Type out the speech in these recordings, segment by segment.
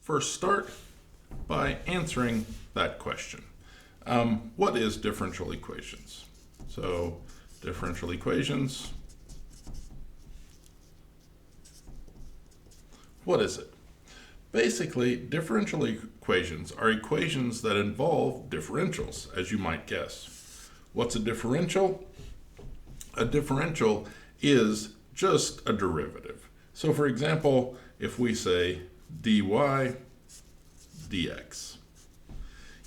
first start by answering that question. What is differential equations? So differential equations, what is it? Basically, differential equations are equations that involve differentials, as you might guess. What's a differential? A differential is just a derivative. So for example, if we say dy dx,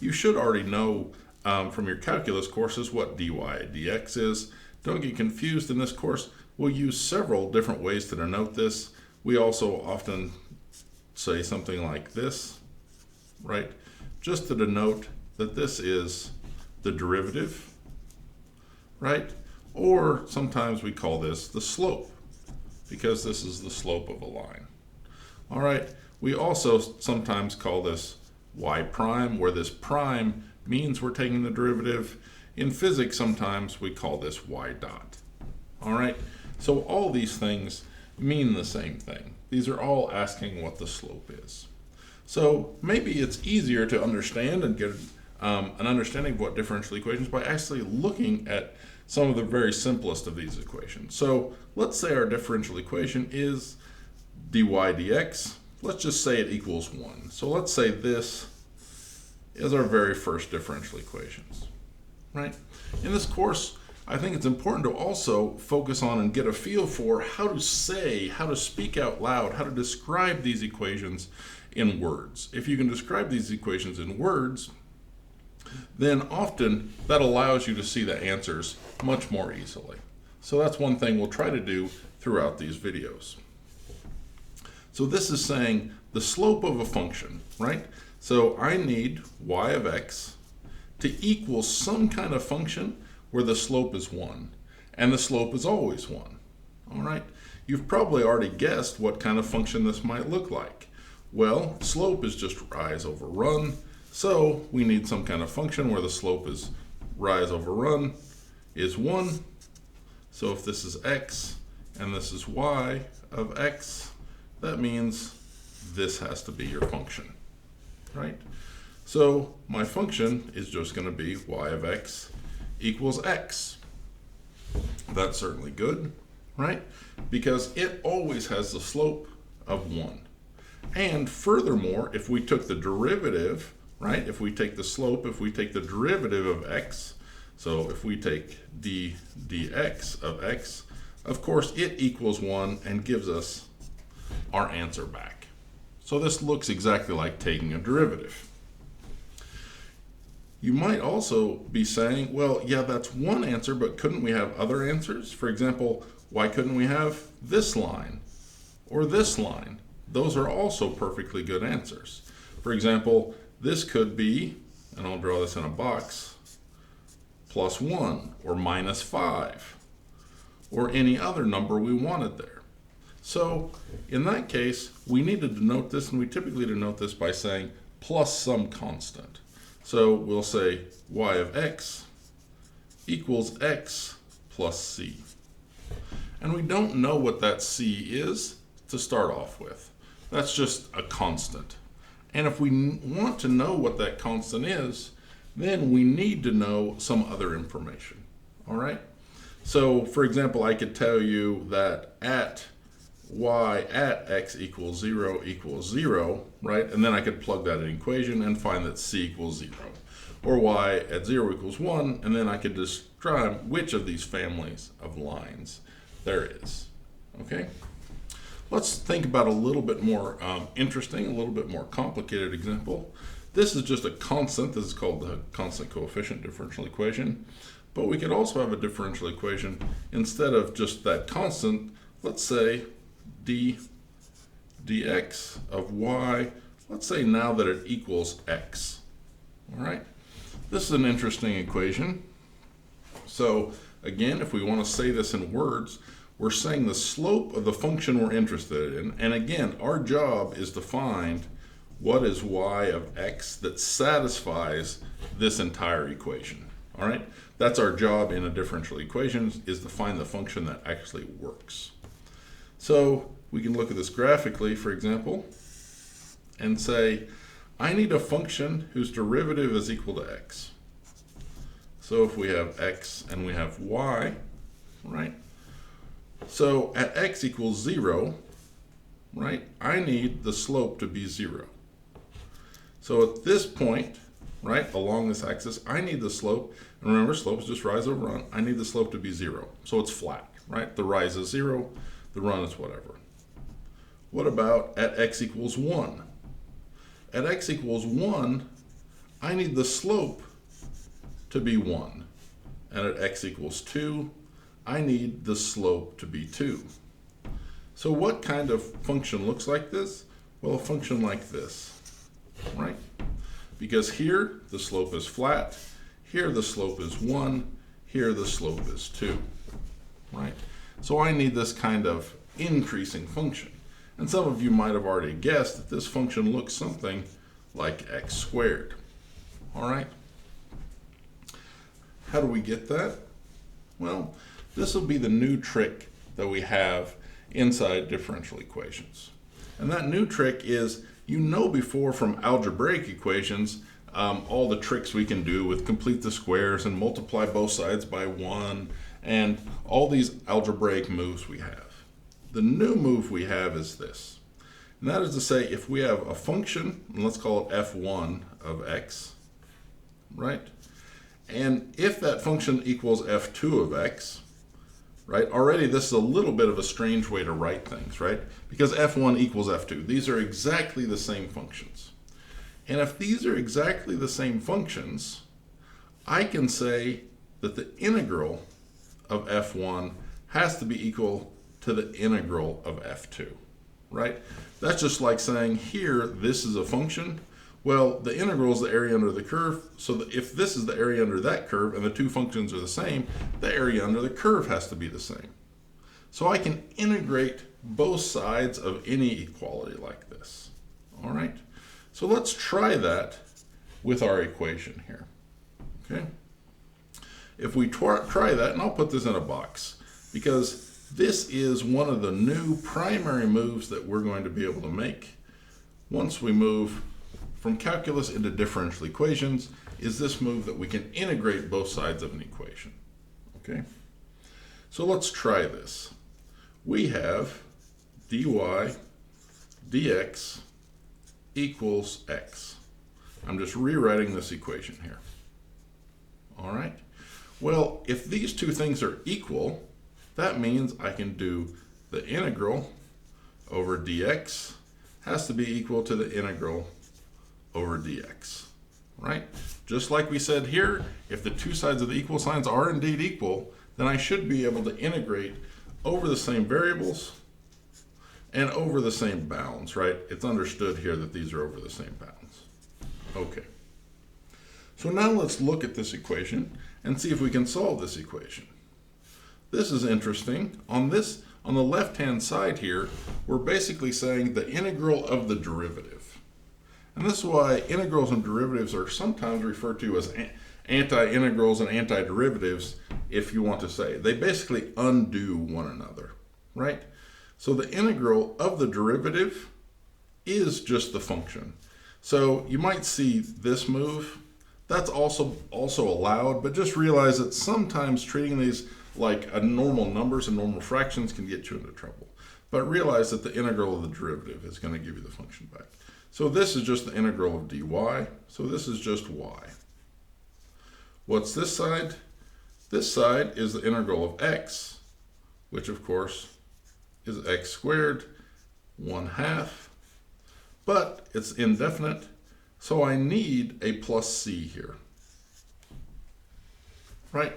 you should already know from your calculus courses what dy dx is. Don't get confused. In this course, we'll use several different ways to denote this. We also often say something like this, right? Just to denote that this is the derivative, right? Or sometimes we call this the slope, because this is the slope of a line. All right, we also sometimes call this y prime, where this prime means we're taking the derivative. In physics, sometimes we call this y dot. All right, so all these things mean the same thing. These are all asking what the slope is. So maybe it's easier to understand and get an understanding of what differential equations by actually looking at some of the very simplest of these equations. So let's say our differential equation is dy dx. Let's just say it equals 1. So let's say this is our very first differential equations, right? In this course, I think it's important to also focus on and get a feel for how to say, how to speak out loud, how to describe these equations in words. If you can describe these equations in words, then often that allows you to see the answers much more easily. So that's one thing we'll try to do throughout these videos. So this is saying the slope of a function, right? So I need y of x to equal some kind of function where the slope is 1, and the slope is always 1. All right, you've probably already guessed what kind of function this might look like. Well, slope is just rise over run, so we need some kind of function where the slope is rise over run is 1. So if this is x and this is y of x, that means this has to be your function, right? So my function is just going to be y of x equals x. That's certainly good, right? Because it always has the slope of 1. And furthermore, if we took the derivative, right? If we take the slope, if we take the derivative of x, so if we take d dx of x, of course it equals 1 and gives us our answer back. So this looks exactly like taking a derivative. You might also be saying, well, yeah, that's one answer, but couldn't we have other answers? For example, why couldn't we have this line or this line? Those are also perfectly good answers. For example, this could be, and I'll draw this in a box, plus 1 or minus 5 or any other number we wanted there. So in that case, we need to denote this, and we typically denote this by saying plus some constant. So we'll say y of x equals x plus c. And we don't know what that c is to start off with. That's just a constant. And if we want to know what that constant is, then we need to know some other information. All right? So for example, I could tell you that at y at x equals 0, right? And then I could plug that in an equation and find that c equals 0. Or y at 0 equals 1, and then I could describe which of these families of lines there is. Okay? Let's think about a little bit more interesting, a little bit more complicated example. This is just a constant. This is called the constant coefficient differential equation. But we could also have a differential equation instead of just that constant. Let's say d dx of y, let's say now that it equals x. All right, this is an interesting equation. So again, if we want to say this in words, we're saying the slope of the function we're interested in. And again, our job is to find what is y of x that satisfies this entire equation. All right, that's our job in a differential equation, is to find the function that actually works. So we can look at this graphically, for example. and say, I need a function whose derivative is equal to x. So if we have x and we have y, right? So at x equals 0, right, I need the slope to be 0. So at this point, right, along this axis, I need the slope, and remember, slopes just rise over run. I need the slope to be 0. So it's flat, right? The rise is 0, the run is whatever. What about at x equals 1? At x equals 1, I need the slope to be 1. And at x equals 2, I need the slope to be 2. So what kind of function looks like this? Well, a function like this, right? Because here the slope is flat, here the slope is 1, here the slope is 2, right? So I need this kind of increasing function. And some of you might have already guessed that this function looks something like x squared, all right? How do we get that? Well, this will be the new trick that we have inside differential equations. And that new trick is, you know, before from algebraic equations, all the tricks we can do with complete the squares and multiply both sides by 1 and all these algebraic moves we have. The new move we have is this. And that is to say, if we have a function, and let's call it f1 of x, right? And if that function equals f2 of x, right? Already this is a little bit of a strange way to write things, right? Because f1 equals f2. These are exactly the same functions. And if these are exactly the same functions, I can say that the integral of f1 has to be equal to the integral of f2, right? That's just like saying here, this is a function. Well, the integral is the area under the curve, so that if this is the area under that curve and the two functions are the same, the area under the curve has to be the same. So I can integrate both sides of any equality like this, all right? So let's try that with our equation here, okay? If we try that, and I'll put this in a box, because this is one of the new primary moves that we're going to be able to make once we move from calculus into differential equations, is this move that we can integrate both sides of an equation, okay? So let's try this. We have dy dx equals x. I'm just rewriting this equation here, all right? Well, if these two things are equal, that means I can do the integral over dx has to be equal to the integral over dx, right? Just like we said here, if the two sides of the equal signs are indeed equal, then I should be able to integrate over the same variables and over the same bounds, right? It's understood here that these are over the same bounds. Okay. So now let's look at this equation and see if we can solve this equation. This is interesting. On the left-hand side here, we're basically saying the integral of the derivative. And this is why integrals and derivatives are sometimes referred to as anti-integrals and anti-derivatives, if you want to say. They basically undo one another, right? So the integral of the derivative is just the function. So you might see this move. That's also allowed, but just realize that sometimes treating these like normal numbers and normal fractions can get you into trouble. But realize that the integral of the derivative is going to give you the function back. So this is just the integral of dy, so this is just y. What's this side? This side is the integral of x, which of course is x squared 1/2, but it's indefinite, so I need a plus c here, right?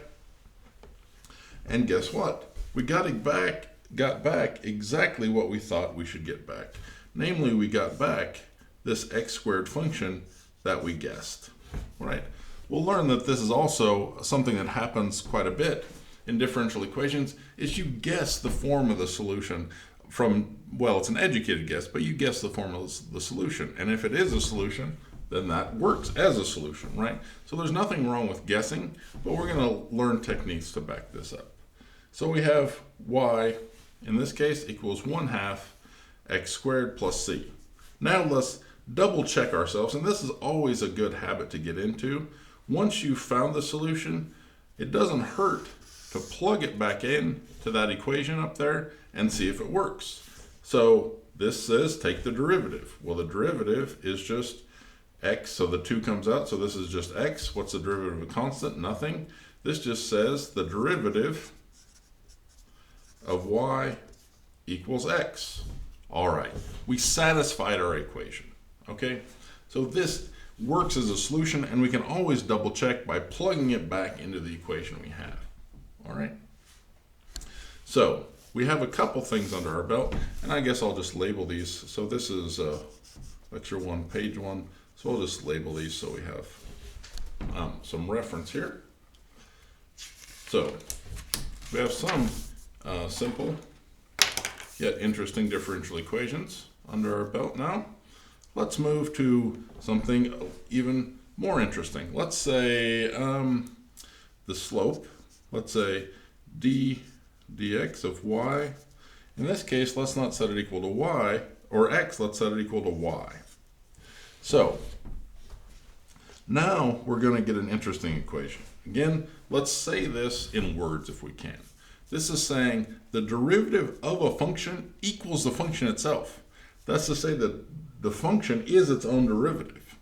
And guess what? We got back exactly what we thought we should get back. Namely, we got back this x squared function that we guessed, right? We'll learn that this is also something that happens quite a bit in differential equations, is you guess the form of the solution from, well, it's an educated guess, but you guess the form of the solution. And if it is a solution, then that works as a solution, right? So there's nothing wrong with guessing, but we're going to learn techniques to back this up. So we have y, in this case, equals 1/2 x squared plus c. Now let's double check ourselves, and this is always a good habit to get into. Once you've found the solution, it doesn't hurt to plug it back in to that equation up there and see if it works. So this says take the derivative. Well, the derivative is just x, so the 2 comes out, so this is just x. What's the derivative of a constant? Nothing. This just says the derivative of y equals x. All right, we satisfied our equation, okay? So this works as a solution, and we can always double check by plugging it back into the equation we have, all right? So we have a couple things under our belt, and I guess I'll just label these. So this is lecture 1, page 1. So I'll just label these so we have some reference here. So we have some simple yet interesting differential equations under our belt now. Let's move to something even more interesting. Let's say the slope, let's say dx of y. In this case, let's not set it equal to y, or x, let's set it equal to y. So now we're going to get an interesting equation. Again, let's say this in words if we can. This is saying the derivative of a function equals the function itself. That's to say that the function is its own derivative.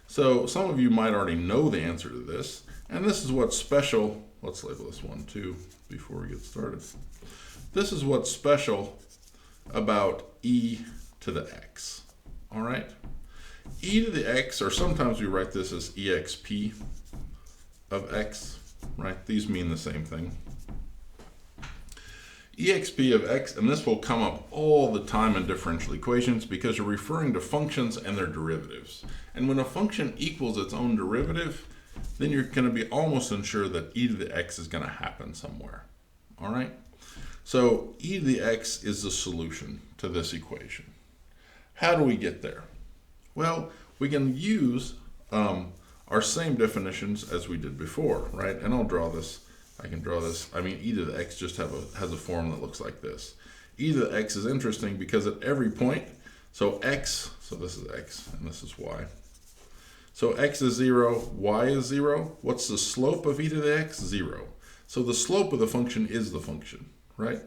So some of you might already know the answer to this, and this is what's special. Let's label this 1, 2 before we get started. This is what's special about e to the x. All right? E to the x, or sometimes we write this as exp of x, right? These mean the same thing. exp of x, and this will come up all the time in differential equations because you're referring to functions and their derivatives. And when a function equals its own derivative, then you're going to be almost ensured that e to the x is going to happen somewhere. All right? So e to the x is the solution to this equation. How do we get there? Well, we can use our same definitions as we did before, right? And I'll draw this. I can draw this. I mean, e to the x just has a form that looks like this. E to the x is interesting because at every point, so x, so this is x and this is y. So x is 0, y is 0. What's the slope of e to the x? 0. So the slope of the function is the function, right?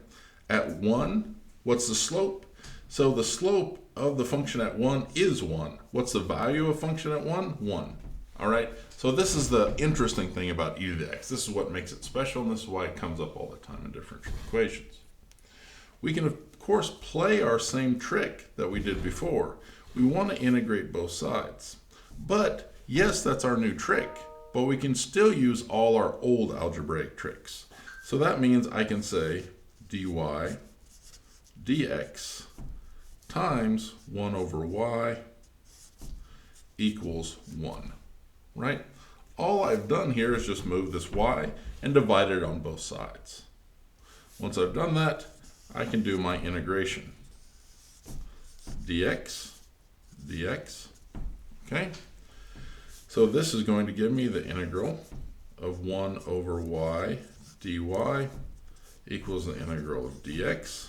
At 1, what's the slope? So the slope of the function at 1 is 1. What's the value of function at 1? 1. All right? So this is the interesting thing about e to the x. This is what makes it special, and this is why it comes up all the time in differential equations. We can, of course, play our same trick that we did before. We want to integrate both sides. But, yes, that's our new trick, but we can still use all our old algebraic tricks. So that means I can say dy dx times 1 over y equals 1, right? All I've done here is just move this y and divide it on both sides. Once I've done that, I can do my integration. dx, okay? So this is going to give me the integral of 1 over y dy equals the integral of dx.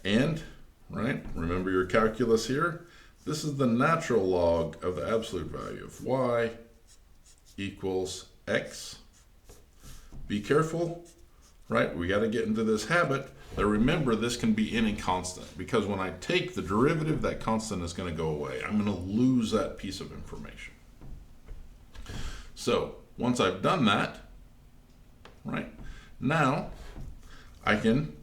And, right, remember your calculus here? This is the natural log of the absolute value of y equals x. Be careful, right? We got to get into this habit. But remember, this can be any constant because when I take the derivative, that constant is going to go away. I'm going to lose that piece of information. So once I've done that, right, now I can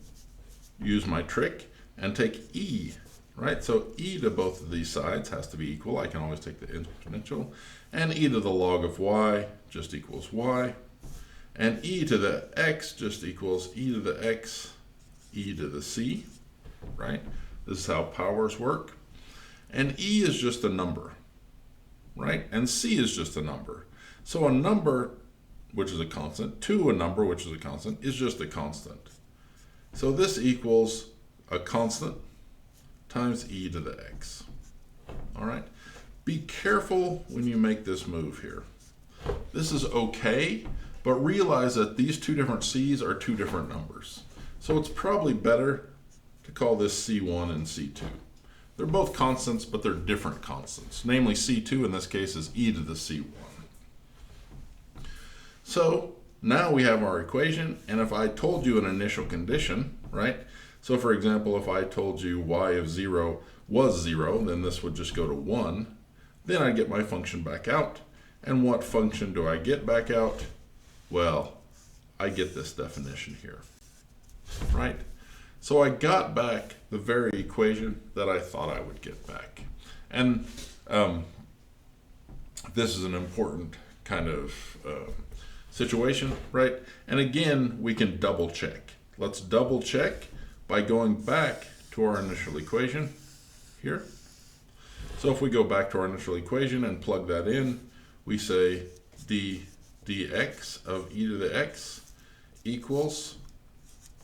use my trick and take e, right? So e to both of these sides has to be equal. I can always take the exponential. And e to the log of y just equals y. And e to the x just equals e to the x, e to the c, right? This is how powers work. And e is just a number, right? And c is just a number. So a number, which is a constant, to a number, which is a constant, is just a constant. So this equals a constant times e to the x. All right? Be careful when you make this move here. This is okay, but realize that these two different c's are two different numbers. So it's probably better to call this C1 and C2. They're both constants, but they're different constants. Namely, c2 in this case is e to the c1. So now we have our equation, and if I told you an initial condition, right? So for example, if I told you y of 0 was 0, then this would just go to 1. Then I get my function back out. And what function do I get back out? Well, I get this definition here, right? So I got back the very equation that I thought I would get back. And this is an important kind of situation, right? And again, we can double check. Let's double check by going back to our initial equation here. So if we go back to our initial equation and plug that in, we say dx of e to the x equals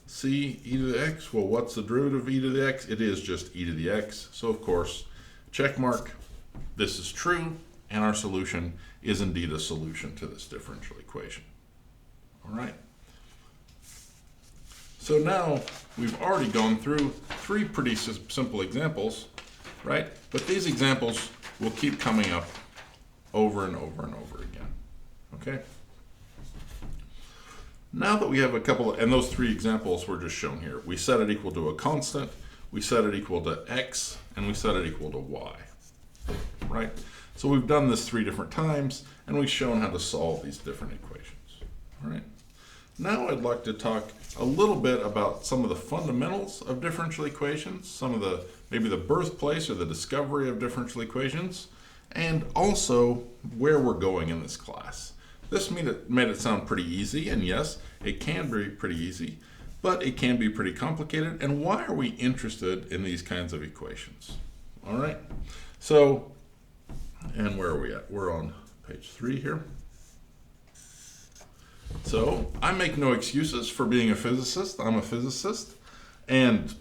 c e to the x. Well, what's the derivative of e to the x? It is just e to the x. So of course, check mark, this is true, and our solution is indeed a solution to this differential equation. All right. So now we've already gone through 3 pretty simple examples, right? But these examples will keep coming up over and over and over again, okay? Now that we have a couple of, and those 3 examples were just shown here. We set it equal to a constant, we set it equal to x, and we set it equal to y, right? So we've done this 3 different times, and we've shown how to solve these different equations, all right? Now I'd like to talk a little bit about some of the fundamentals of differential equations, some of the, maybe the birthplace or the discovery of differential equations, and also where we're going in this class. This made it sound pretty easy, and yes, it can be pretty easy, but it can be pretty complicated. And why are we interested in these kinds of equations? All right, so, and where are we at? We're on page 3 here. So I make no excuses for being a physicist. I'm a physicist, and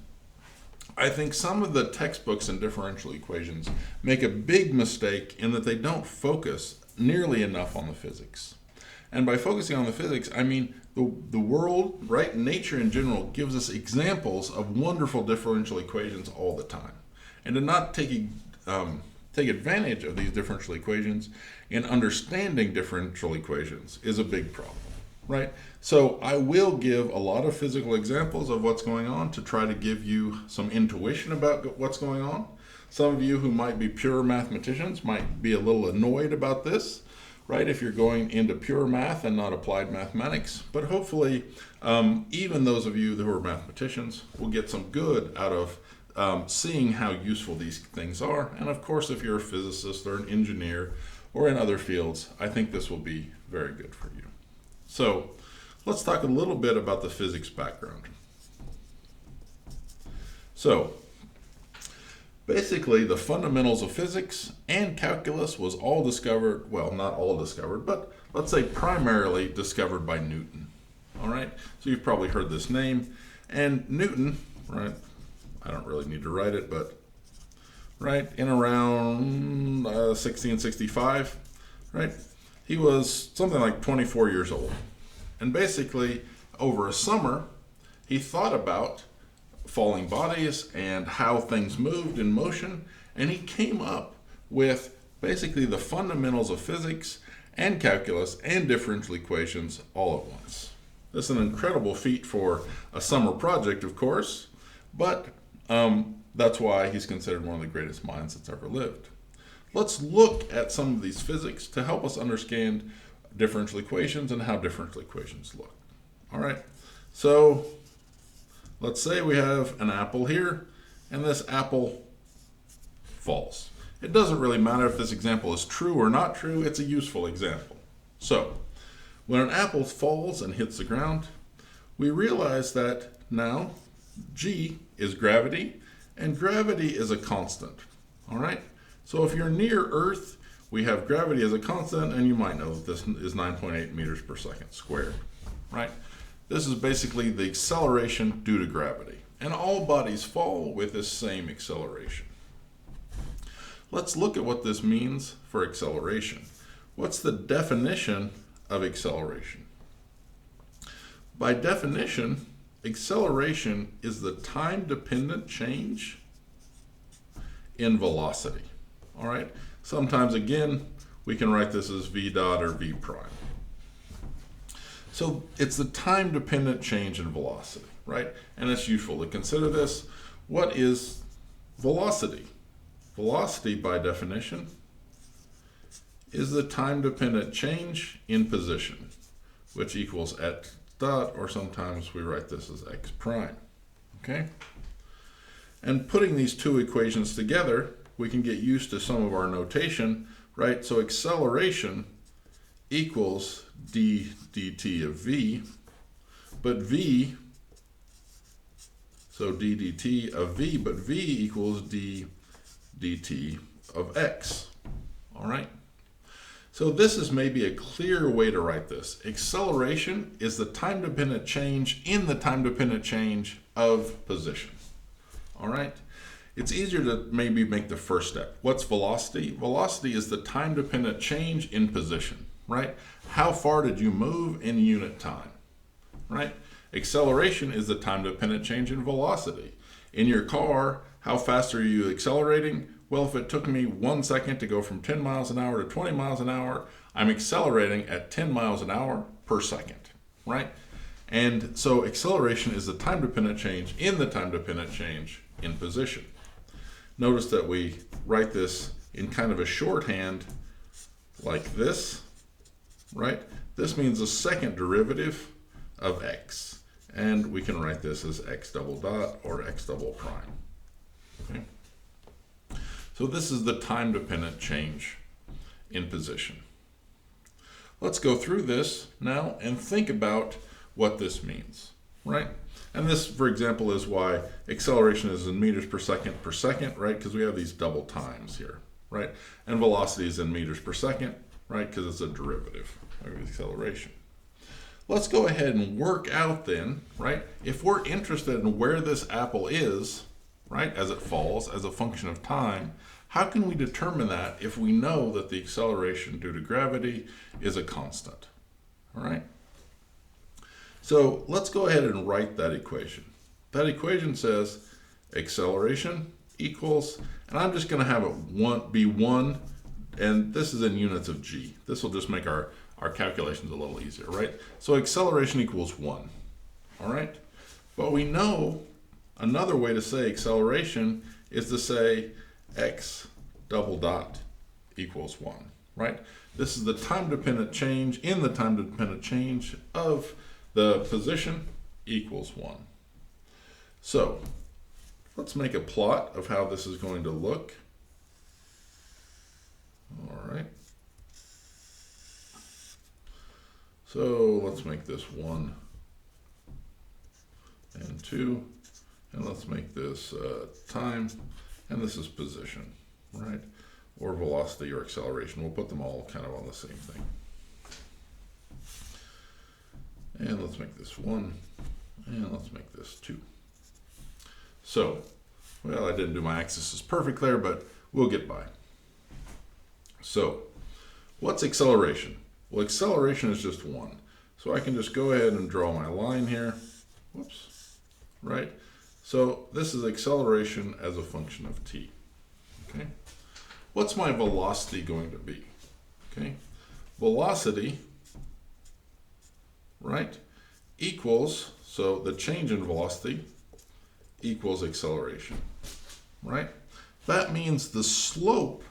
I think some of the textbooks in differential equations make a big mistake in that they don't focus nearly enough on the physics. And by focusing on the physics, I mean the world, right? Nature in general gives us examples of wonderful differential equations all the time. And to not take advantage of these differential equations in understanding differential equations is a big problem, right? So I will give a lot of physical examples of what's going on to try to give you some intuition about what's going on. Some of you who might be pure mathematicians might be a little annoyed about this, right? If you're going into pure math and not applied mathematics. But hopefully, even those of you who are mathematicians will get some good out of seeing how useful these things are. And of course, if you're a physicist or an engineer or in other fields, I think this will be very good for you. So let's talk a little bit about the physics background. So basically, the fundamentals of physics and calculus was all discovered, well, not all discovered, but let's say primarily discovered by Newton. All right, so you've probably heard this name. And Newton, right, I don't really need to write it, but right, in around 1665, right, he was something like 24 years old. And basically, over a summer, he thought about falling bodies and how things moved in motion, and he came up with basically the fundamentals of physics and calculus and differential equations all at once. This is an incredible feat for a summer project, of course, but that's why he's considered one of the greatest minds that's ever lived. Let's look at some of these physics to help us understand differential equations and how differential equations look. All right, so let's say we have an apple here, and this apple falls. It doesn't really matter if this example is true or not true, it's a useful example. So, when an apple falls and hits the ground, we realize that now G is gravity, and gravity is a constant. All right? So if you're near Earth, we have gravity as a constant, and you might know that this is 9.8 meters per second squared, right? This is basically the acceleration due to gravity. And all bodies fall with this same acceleration. Let's look at what this means for acceleration. What's the definition of acceleration? By definition, acceleration is the time-dependent change in velocity. All right. Sometimes, again, we can write this as v dot or v prime. So it's the time-dependent change in velocity, right? And it's useful to consider this. What is velocity? Velocity, by definition, is the time-dependent change in position, which equals x dot, or sometimes we write this as x prime, okay? And putting these two equations together, we can get used to some of our notation, right? So acceleration equals d dt of v, but v, so d dt of v, but v equals d dt of x, all right? So this is maybe a clearer way to write this. Acceleration is the time-dependent change in the time-dependent change of position. All right? It's easier to maybe make the first step. What's velocity? Velocity is the time-dependent change in position, right? How far did you move in unit time, right? Acceleration is the time-dependent change in velocity. In your car, how fast are you accelerating? Well, if it took me 1 second to go from 10 miles an hour to 20 miles an hour, I'm accelerating at 10 miles an hour per second, right? And so acceleration is the time-dependent change in the time-dependent change in position. Notice that we write this in kind of a shorthand like this, right? This means the second derivative of x. And we can write this as x double dot or x double prime, okay? So this is the time-dependent change in position. Let's go through this now and think about what this means, right? And this, for example, is why acceleration is in meters per second, right? Because we have these double times here, right? And velocity is in meters per second, right? Because it's a derivative of acceleration. Let's go ahead and work out then, right? If we're interested in where this apple is, right, as it falls, as a function of time, how can we determine that if we know that the acceleration due to gravity is a constant? All right? So let's go ahead and write that equation. That equation says acceleration equals, and I'm just going to have it be 1, and this is in units of g. This will just make our calculations a little easier, right? So acceleration equals 1, all right? But we know another way to say acceleration is to say x double dot equals 1, right? This is the time-dependent change in the time-dependent change of the position equals 1. So let's make a plot of how this is going to look. All right. So let's make this 1 and 2, and let's make this time, and this is position, right? Or velocity or acceleration. We'll put them all kind of on the same thing. And let's make this 1, and let's make this 2. So, well, I didn't do my axes perfect there, but we'll get by. So, what's acceleration? Well, acceleration is just 1. So I can just go ahead and draw my line here. Whoops, right? So this is acceleration as a function of t, okay? What's my velocity going to be, okay? Velocity, right, equals, so the change in velocity equals acceleration, right? That means the slope,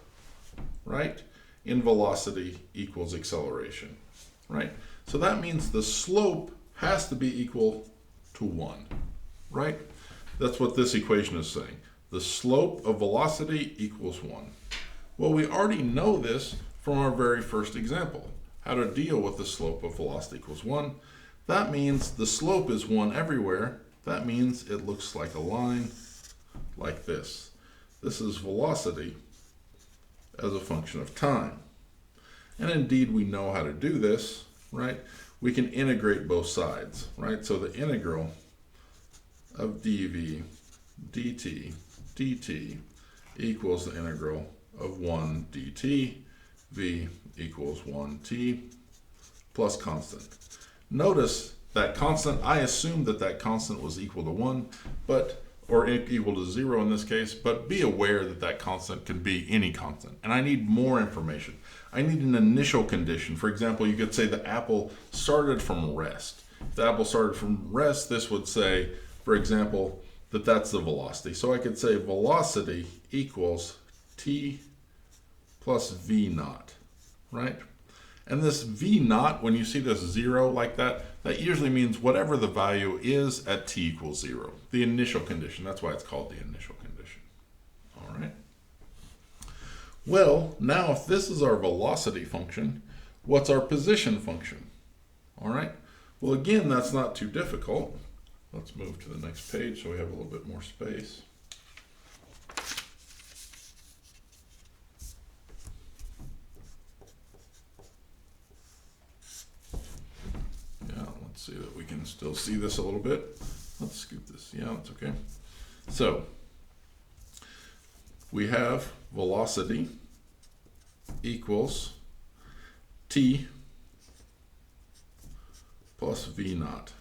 right, in velocity equals acceleration, right? So that means the slope has to be equal to 1, right? That's what this equation is saying. The slope of velocity equals 1. Well, we already know this from our very first example, how to deal with the slope of velocity equals 1. That means the slope is 1 everywhere. That means it looks like a line like this. This is velocity as a function of time. And indeed, we know how to do this, right? We can integrate both sides, right? So the integral of dv dt dt equals the integral of 1 dt, v equals 1t plus constant. Notice that constant, I assumed that constant was equal to 1, but or equal to 0 in this case, but be aware that that constant can be any constant. And I need more information. I need an initial condition. For example, you could say the apple started from rest. If the apple started from rest, this would say, for example, that that's the velocity. So I could say velocity equals t plus v naught, right? And this v naught, when you see this 0 like that, that usually means whatever the value is at t equals 0. The initial condition. That's why it's called the initial condition. All right. Well, now if this is our velocity function, what's our position function? All right. Well, again, that's not too difficult. Let's move to the next page so we have a little bit more space. See that we can still see this a little bit. Let's scoop this. Yeah, that's okay. So we have velocity equals t plus v naught.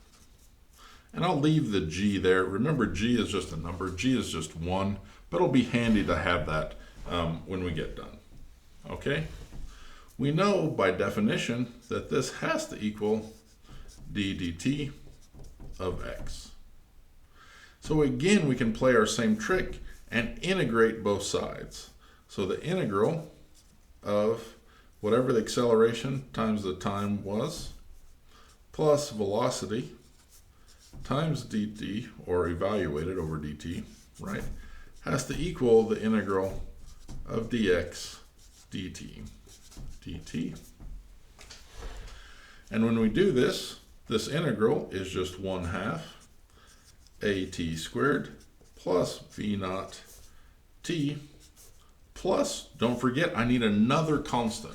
And I'll leave the g there. Remember, g is just a number. G is just 1, but it'll be handy to have that when we get done. Okay? We know by definition that this has to equal d dt of x. So again, we can play our same trick and integrate both sides. So the integral of whatever the acceleration times the time was, plus velocity times dt, or evaluated over dt, right, has to equal the integral of dx dt. And when we do this, this integral is just 1/2 at squared plus v naught t plus, don't forget, I need another constant.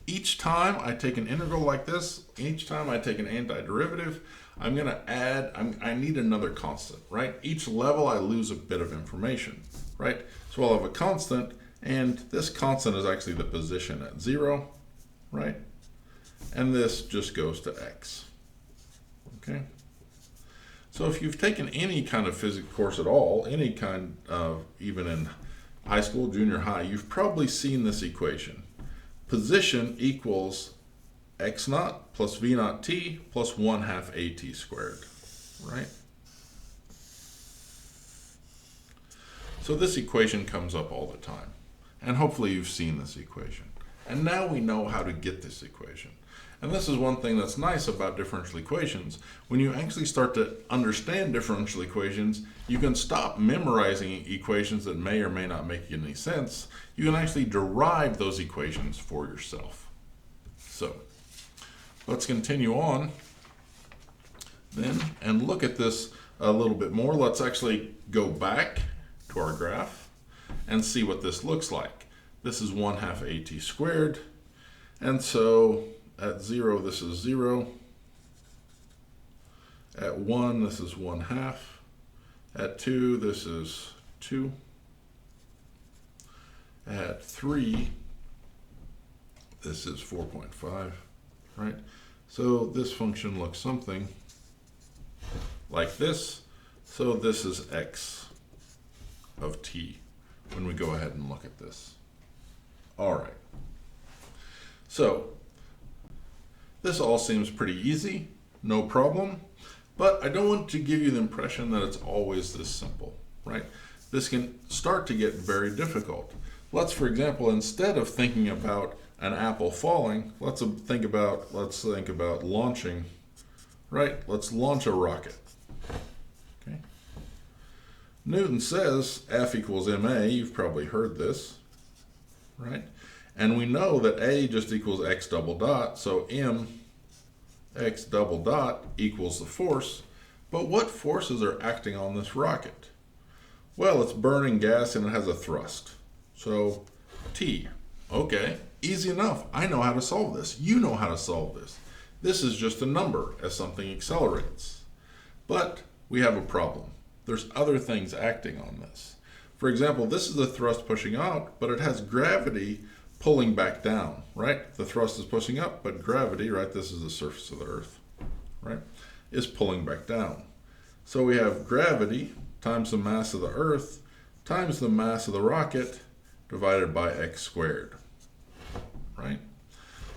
Each time I take an integral like this, each time I take an antiderivative, I'm going to add, I need another constant, right? Each level I lose a bit of information, right? So I'll have a constant, and this constant is actually the position at 0, right? And this just goes to x. Okay, so if you've taken any kind of physics course at all, any kind of, even in high school, junior high, you've probably seen this equation. Position equals x naught plus v naught t plus 1/2 at squared, right? So this equation comes up all the time, and hopefully you've seen this equation. And now we know how to get this equation. And this is one thing that's nice about differential equations. When you actually start to understand differential equations, you can stop memorizing equations that may or may not make any sense. You can actually derive those equations for yourself. So let's continue on then and look at this a little bit more. Let's actually go back to our graph and see what this looks like. This is 1/2 at squared, and so at 0, this is 0. At 1, this is 1/2. At 2, this is 2. At 3, this is 4.5, right? So this function looks something like this. So this is x of t when we go ahead and look at this. All right. So this all seems pretty easy, no problem, but I don't want to give you the impression that it's always this simple, right? This can start to get very difficult. Let's, for example, instead of thinking about an apple falling, let's think about launching, right? Let's launch a rocket. Okay. Newton says F equals ma. You've probably heard this, right? And we know that A just equals x double dot, so m x double dot equals the force. But what forces are acting on this rocket? Well, it's burning gas and it has a thrust. So T. Okay, easy enough. I know how to solve this. You know how to solve this. This is just a number as something accelerates. But we have a problem. There's other things acting on this. For example, this is the thrust pushing out, but it has gravity pulling back down, right? The thrust is pushing up, but gravity, right, this is the surface of the earth, right, is pulling back down. So we have gravity times the mass of the Earth times the mass of the rocket divided by x squared, right?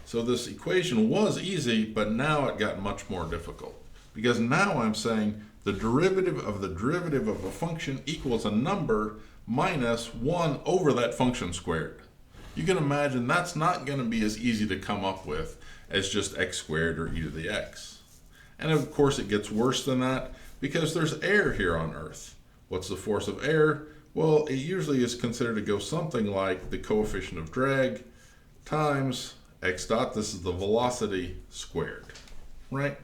So this equation was easy, but now it got much more difficult. Because now I'm saying the derivative of a function equals a number minus 1 over that function squared. You can imagine that's not going to be as easy to come up with as just x squared or e to the x. And of course it gets worse than that because there's air here on Earth. What's the force of air? Well, it usually is considered to go something like the coefficient of drag times x dot, this is the velocity, squared, right?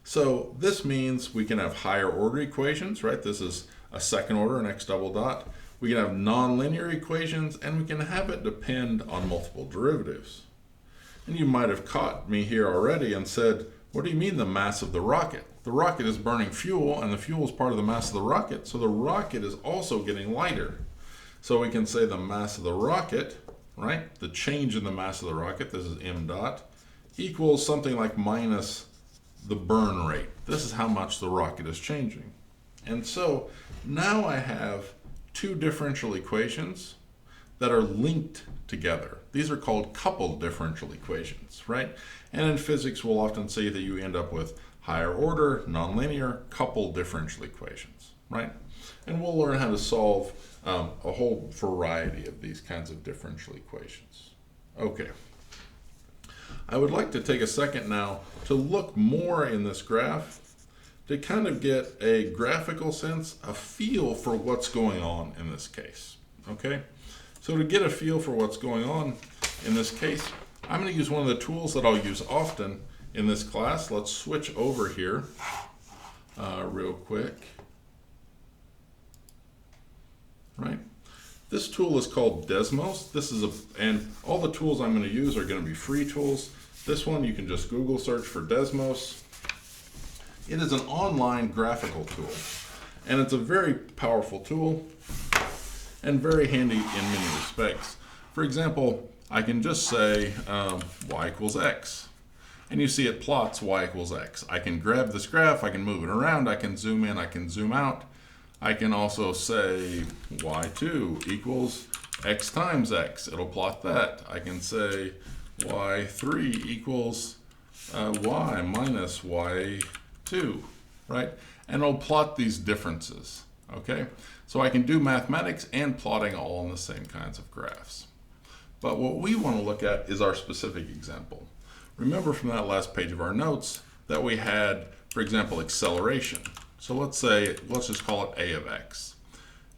So this means we can have higher order equations, right? This is a second order, an x double dot. We can have nonlinear equations, and we can have it depend on multiple derivatives. And you might have caught me here already and said, what do you mean the mass of the rocket? The rocket is burning fuel, and the fuel is part of the mass of the rocket, so the rocket is also getting lighter. So we can say the mass of the rocket, right? The change in the mass of the rocket, this is m dot, equals something like minus the burn rate. This is how much the rocket is changing. And so now I have two differential equations that are linked together. These are called coupled differential equations, right? And in physics, we'll often say that you end up with higher order, nonlinear, coupled differential equations, right? And we'll learn how to solve a whole variety of these kinds of differential equations. Okay. I would like to take a second now to look more in this graph to kind of get a graphical sense, a feel for what's going on in this case, okay? So to get a feel for what's going on in this case, I'm going to use one of the tools that I'll use often in this class. Let's switch over here real quick. Right? This tool is called Desmos. And all the tools I'm going to use are going to be free tools. This one you can just Google search for Desmos. It is an online graphical tool, and it's a very powerful tool and very handy in many respects. For example, I can just say y equals x, and you see it plots y equals x. I can grab this graph, I can move it around, I can zoom in, I can zoom out. I can also say y2 equals x times x. It'll plot that. I can say y3 equals y minus y2, right? And it'll plot these differences, okay? So I can do mathematics and plotting all on the same kinds of graphs. But what we want to look at is our specific example. Remember from that last page of our notes that we had, for example, acceleration. So let's just call it a of x.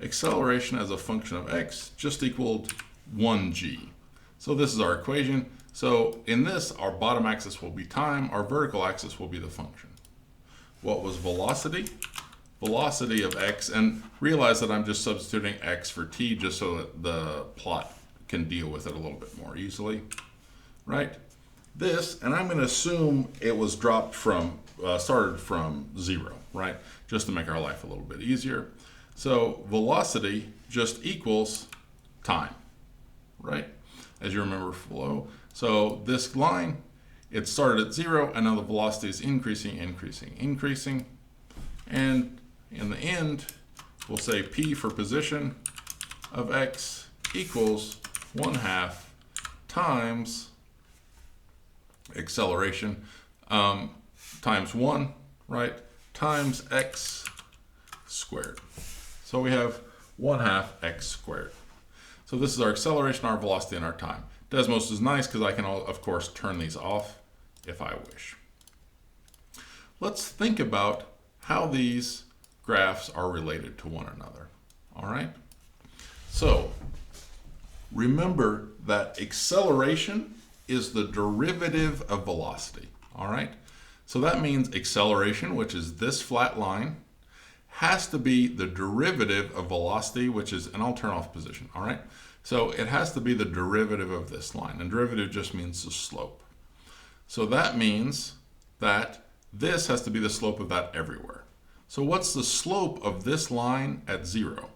Acceleration as a function of x just equaled 1g. So this is our equation. So in this, our bottom axis will be time, our vertical axis will be the function. What was velocity? Velocity of x, and realize that I'm just substituting x for t just so that the plot can deal with it a little bit more easily, right? This, and I'm going to assume it was dropped from, started from 0, right? Just to make our life a little bit easier. So velocity just equals time, right? As you remember below. So this line, it started at 0, and now the velocity is increasing, increasing, increasing. And in the end, we'll say p for position of x equals 1/2 times acceleration times 1, right, times x squared. So we have 1/2 x squared. So this is our acceleration, our velocity, and our time. Desmos is nice because I can, of course, turn these off if I wish. Let's think about how these graphs are related to one another. All right? So remember that acceleration is the derivative of velocity. All right? So that means acceleration, which is this flat line, has to be the derivative of velocity, which is, and I'll turn off position. All right? So it has to be the derivative of this line, and derivative just means the slope. So that means that this has to be the slope of that everywhere. So what's the slope of this line at 0?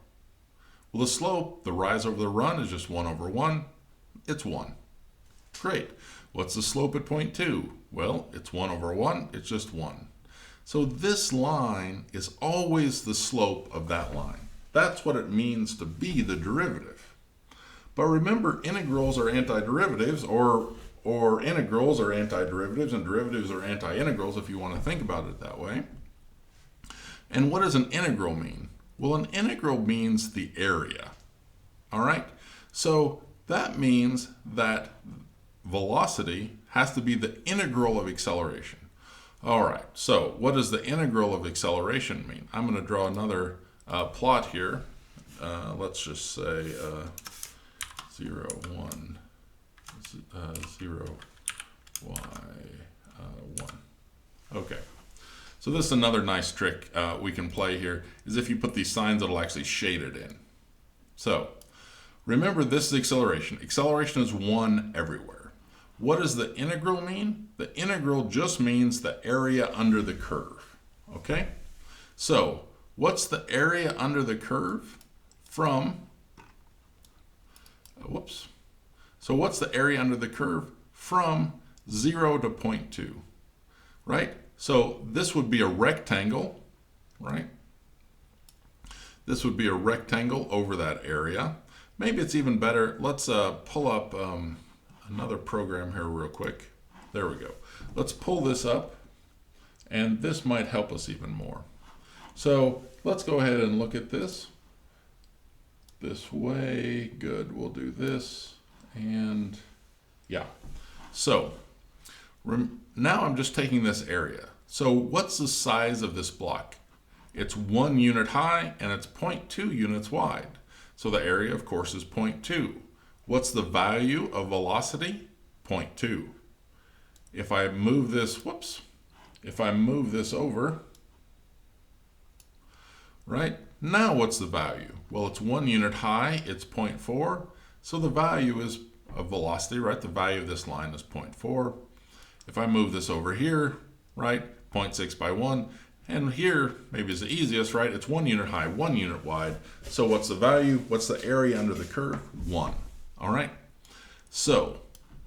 Well, the slope, the rise over the run, is just 1/1. It's 1. Great. What's the slope at point 2? Well, it's 1/1. It's just 1. So this line is always the slope of that line. That's what it means to be the derivative. But remember, integrals are antiderivatives, or integrals are antiderivatives, and derivatives are anti-integrals if you want to think about it that way. And what does an integral mean? Well, an integral means the area. All right? So that means that velocity has to be the integral of acceleration. All right, so what does the integral of acceleration mean? I'm going to draw another plot here. Let's just say 0, 1, 0, y, 1. Okay, so this is another nice trick we can play here, is if you put these signs, it'll actually shade it in. So remember, this is acceleration. Acceleration is 1 everywhere. What does the integral mean? The integral just means the area under the curve, okay? So what's the area under the curve from, So what's the area under the curve from 0 to 0.2, right? So this would be a rectangle, right? This would be a rectangle over that area. Maybe it's even better. Let's pull up another program here real quick. There we go. Let's pull this up, and this might help us even more. So let's go ahead and look at this way. Good, we'll do this, and yeah. So now I'm just taking this area. So what's the size of this block? It's 1 unit high and it's 0.2 units wide. So the area, of course, is 0.2. What's the value of velocity? 0.2. If I move this, if I move this over, right? Now what's the value? Well, it's 1 unit high, it's 0.4. So the value is of velocity, right? The value of this line is 0.4. If I move this over here, right? 0.6 by 1. And here, maybe it's the easiest, right? It's 1 unit high, 1 unit wide. So what's the value? What's the area under the curve? 1. All right. So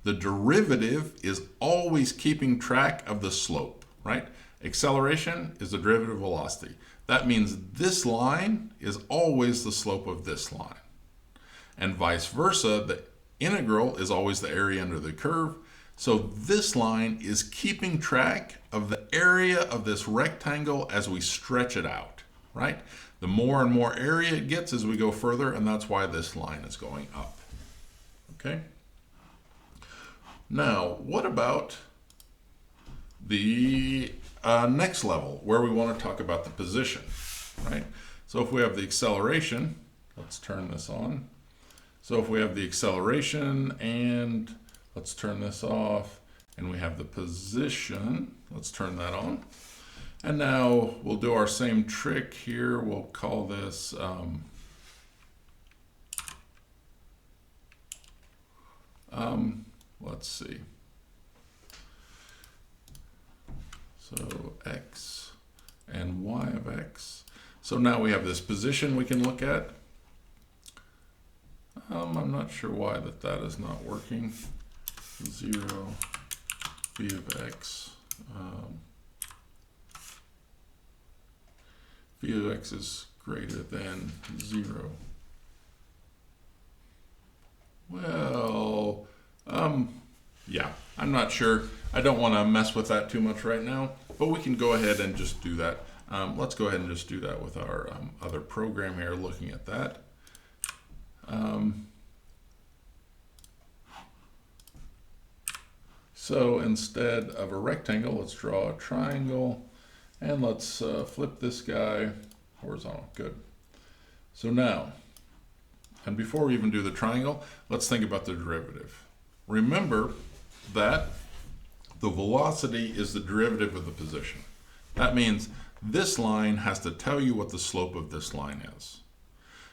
the derivative is always keeping track of the slope, right? Acceleration is the derivative of velocity. That means this line is always the slope of this line. And vice versa, the integral is always the area under the curve. So this line is keeping track of the area of this rectangle as we stretch it out, right? The more and more area it gets as we go further, and that's why this line is going up. Okay? Now, what about the next level, where we want to talk about the position, right? So if we have the acceleration, let's turn this on. So if we have the acceleration, and let's turn this off, and we have the position, let's turn that on. And now we'll do our same trick here. We'll call this let's see. So x and y of x. So now we have this position we can look at. I'm not sure why that is not working. 0 b of x. B of x is greater than 0. Well, yeah, I'm not sure. I don't want to mess with that too much right now, but we can go ahead and just do that. Let's go ahead and just do that with our other program here, looking at that. So instead of a rectangle, let's draw a triangle, and let's flip this guy horizontal. Good. So now, and before we even do the triangle, let's think about the derivative. Remember that the velocity is the derivative of the position. That means this line has to tell you what the slope of this line is.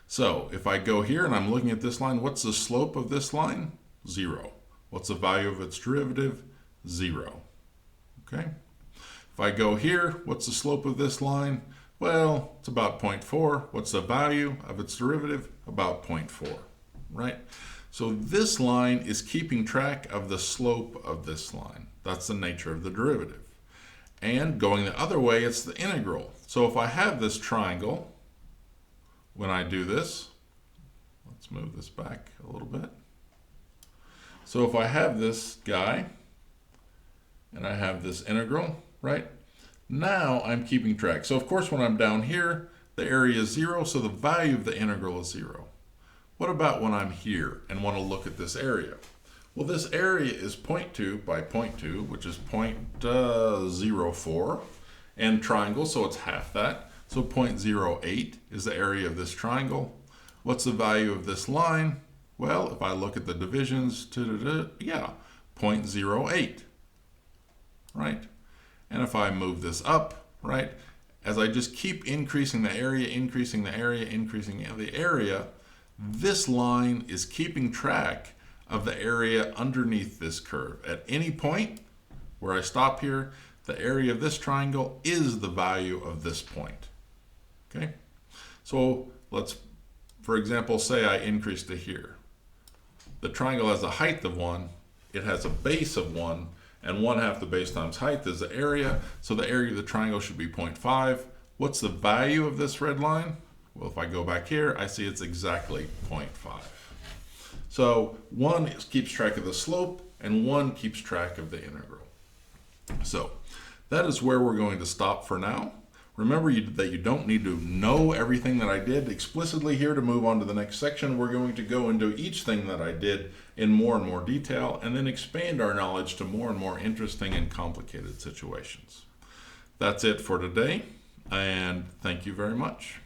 So if I go here and I'm looking at this line, what's the slope of this line? 0. What's the value of its derivative? 0. Okay. If I go here, what's the slope of this line? Well, it's about 0.4. What's the value of its derivative? About 0.4, right? So this line is keeping track of the slope of this line. That's the nature of the derivative. And going the other way, it's the integral. So if I have this triangle, when I do this, let's move this back a little bit. So if I have this guy, and I have this integral, right? Now I'm keeping track. So of course when I'm down here, the area is 0, so the value of the integral is 0. What about when I'm here and want to look at this area? Well, this area is 0.2 by 0.2, which is 0.04, and triangle, so it's half that. So 0.08 is the area of this triangle. What's the value of this line? Well, if I look at the divisions, yeah, 0.08, right? And if I move this up, right, as I just keep increasing the area, increasing the area, increasing the area, this line is keeping track of the area underneath this curve. At any point where I stop here, the area of this triangle is the value of this point. Okay? So let's, for example, say I increase to here. The triangle has a height of 1, it has a base of 1, and 1/2 the base times height is the area. So the area of the triangle should be 0.5. What's the value of this red line? Well, if I go back here, I see it's exactly 0.5. So 1 keeps track of the slope, and 1 keeps track of the integral. So that is where we're going to stop for now. Remember that you don't need to know everything that I did explicitly here to move on to the next section. We're going to go into each thing that I did in more and more detail, and then expand our knowledge to more and more interesting and complicated situations. That's it for today, and thank you very much.